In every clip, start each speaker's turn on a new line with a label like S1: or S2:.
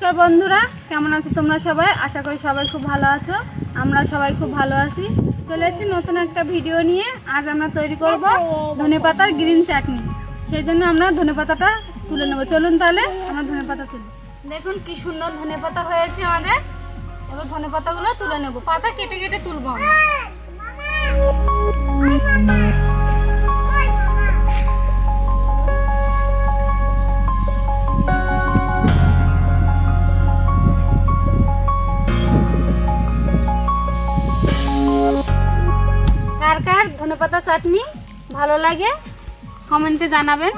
S1: নমস্কার বন্ধুরা, কেমন আছো তোমরা সবাই? আশা করি সবাই খুব ভালো আছো। আমরা সবাই খুব ভালো আছি। চলে এসেছি নতুন একটা ভিডিও নিয়ে। আজ আমরা তৈরি করব ধনেপাতার গ্রিন চাটনি। সেই জন্য আমরা ধনেপাতাটা তুলে নেব। চলুন তাহলে আমরা ধনেপাতা তুলি। দেখুন কি সুন্দর ধনেপাতা হয়েছে আমাদের। এবার ধনেপাতাগুলো তুলে নেব। পাতা কেটে কেটে তুলবো আমরা। কার কার ধনেপাতা চাটনি ভালো লাগে কমেন্টে জানাবেন।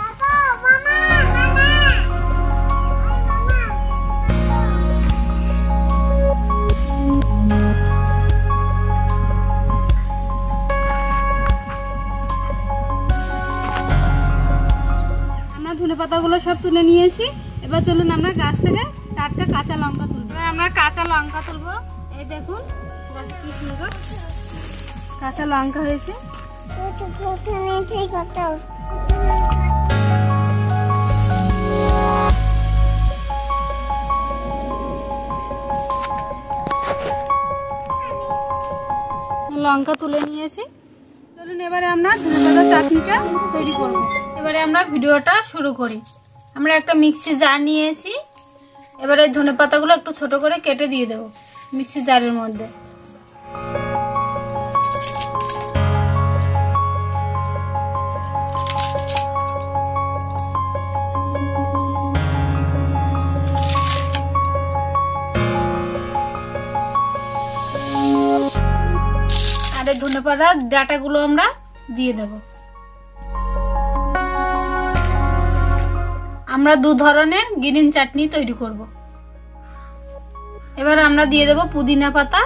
S1: আমরা ধনেপাতাগুলো সব তুলে নিয়েছি। এবার চলুন আমরা গাছ থেকে টাটকা কাঁচা লঙ্কা তুলবো। আমরা কাঁচা লঙ্কা তুলবো। এই দেখুন গাছে কি সুন্দর কাঁচা লঙ্কা হয়েছে। লঙ্কা তুলে নিয়েছি। চলুন এবারে আমরা ধনেপাতা চাটনিটা তৈরি করব। এবারে আমরা ভিডিওটা শুরু করি। আমরা একটা মিক্সি জার নিয়েছি। এবারে ধনেপাতাগুলো একটু ছোট করে কেটে দিয়ে দেবো মিক্সি জারের মধ্যে। আর এই ধনেপাতার ডাঁটাগুলো আমরা দিয়ে দেব। আমরা দু ধরনের গ্রিন চাটনি তৈরি করব। এবার আমরা দিয়ে দেব পুদিনা পাতা,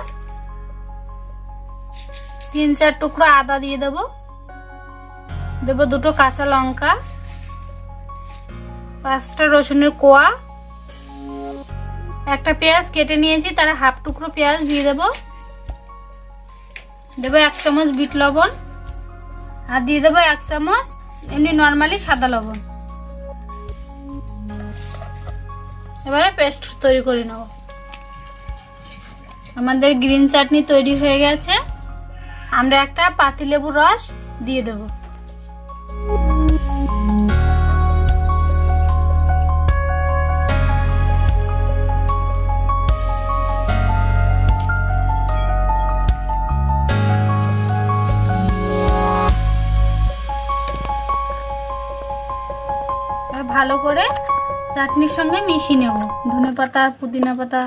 S1: 3-4 টুকরো আদা দিয়ে দেব, দুটো কাঁচা লঙ্কা, 5টা রসুনের কোয়া, একটা পেঁয়াজ কেটে নিয়েছি তার হাফ টুকরো পেঁয়াজ দিয়ে দেব, 1 চামচ বিট লবণ, আর দিয়ে দেবো 1 চামচ এমনি নর্মালি সাদা লবণ। এবারে পেস্ট তৈরি করে নেব। আমাদের গ্রিন চাটনি তৈরি হয়ে গেছে। আমরা একটা পাতিলেবুর রস দিয়ে দেব। ভালো করে চাটনির সঙ্গে মিশিয়ে নেব, ধনেপাতা আর পুদিনা পাতা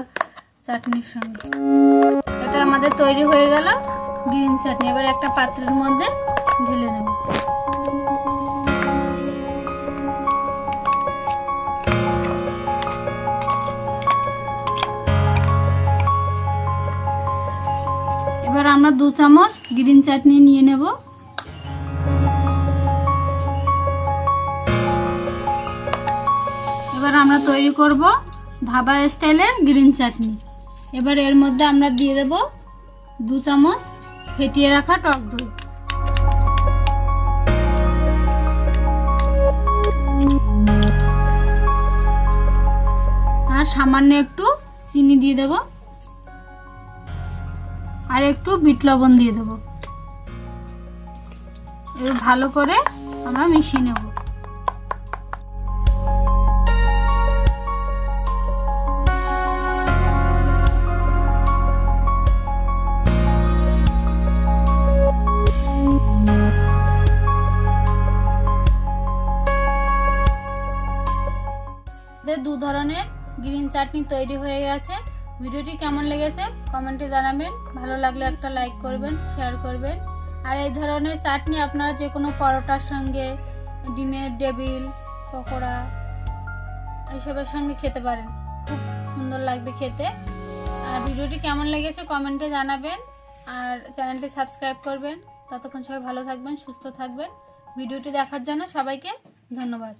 S1: চাটনির সঙ্গে। এটা আমাদের তৈরি হয়ে গেল গ্রিন চাটনি। এবার একটা পাত্রের মধ্যে ঢেলে নেব। এবার আমরা 2 চামচ গ্রিন চাটনি নিয়ে নেব। এবার আমরা তৈরি করব ধাবা স্টাইলের গ্রিন চাটনি। এবার এর মধ্যে আমরা দিয়ে দেব 2 চামচ ফেটিয়ে রাখা টক দই, আর সামান্য একটু চিনি দিয়ে দেব, আর একটু বিট লবণ দিয়ে দেব। এবার ভালো করে আমরা মিশিয়ে নেব। দু ধরনের গ্রিন চাটনি তৈরি হয়ে গেছে। ভিডিওটি কেমন লেগেছে কমেন্টে জানাবেন। ভালো লাগলে একটা লাইক করবেন, শেয়ার করবেন। আর এই ধরনের চাটনি আপনারা যে কোনো পরোটার সঙ্গে, ডিমের টেবিল, পকোড়া এইসবের সঙ্গে খেতে পারেন। খুব সুন্দর লাগবে খেতে। আর ভিডিওটি কেমন লেগেছে কমেন্টে জানাবেন। আর চ্যানেলটি সাবস্ক্রাইব করবেন। ততক্ষণ সবাই ভালো থাকবেন, সুস্থ থাকবেন। ভিডিওটি দেখার জন্য সবাইকে ধন্যবাদ।